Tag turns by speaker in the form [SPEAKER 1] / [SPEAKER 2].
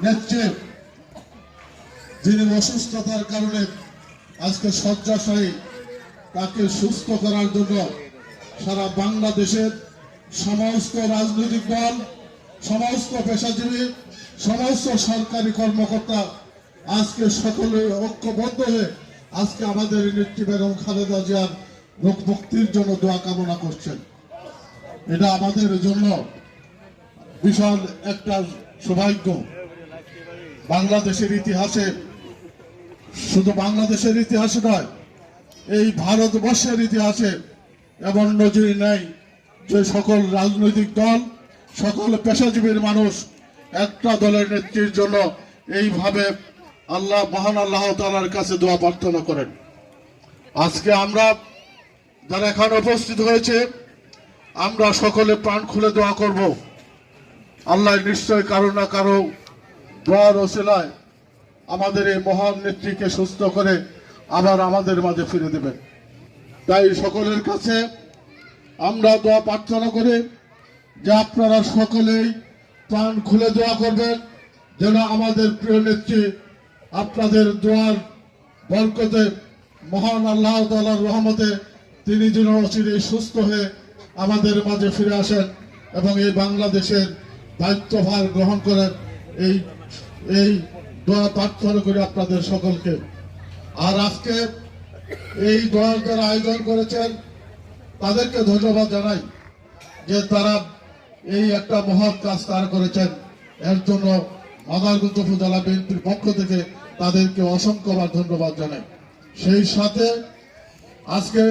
[SPEAKER 1] নেত্রী, যিনি অসুস্থতার কারণে আজকে শয্যাশায়ী, তাকে সুস্থ করার জন্য সারা বাংলাদেশের সমস্ত রাজনৈতিক দল, সমস্ত পেশাজীবী, সমস্ত সরকারি কর্মকর্তা আজকে সকলে ঐক্যবদ্ধ হয়ে আজকে আমাদের নেত্রী বেগম খালেদা জিয়ার রোগ মুক্তির জন্য দোয়া কামনা করছেন। এটা আমাদের জন্য বিশাল একটা সৌভাগ্য। বাংলাদেশের ইতিহাসে, শুধু বাংলাদেশের ইতিহাসে নয়, এই ভারতবর্ষের ইতিহাসে এমন নজির নেই যে সকল রাজনৈতিক দল, সকল পেশাজীবীর মানুষ একটা দলের নেত্রীর জন্য এইভাবে মহান আল্লাহ তাআলার কাছে দোয়া প্রার্থনা করেন। আজকে আমরা যারা এখানে উপস্থিত হয়েছে, আমরা সকলে প্রাণ খুলে দোয়া করব। আল্লাহ নিশ্চয় কারো না কারো দোয়ার ওসিলায় আমাদের এই মহান নেত্রীকে সুস্থ করে আবার আমাদের মাঝে ফিরে দেবেন। তাই সকলের কাছে আমরা দোয়া প্রার্থনা করি যে আপনারা সকলেই প্রাণ খুলে দোয়া করবেন, যেন আমাদের প্রিয় নেত্রী আপনাদের দোয়ার বরকতে, মহান আল্লাহ তাআলার রহমতে তিনি যেন অচিরেই সুস্থ হয়ে আমাদের মাঝে ফিরে আসেন এবং এই বাংলাদেশের দায়িত্বভার গ্রহণ করেন। এই দোয়া প্রার্থনা করি আপনাদের সকলকে। আর আজকে এই দোয়ার যারা আয়োজন করেছেন তাদেরকে ধন্যবাদ জানাই যে তারা এই একটা মহৎ কাজ তারা করেছেন। এর জন্য মাদারগঞ্জ উপজেলা বিএনপির পক্ষ থেকে তাদেরকে অসংখ্যবার ধন্যবাদ জানাই। সেই সাথে আজকে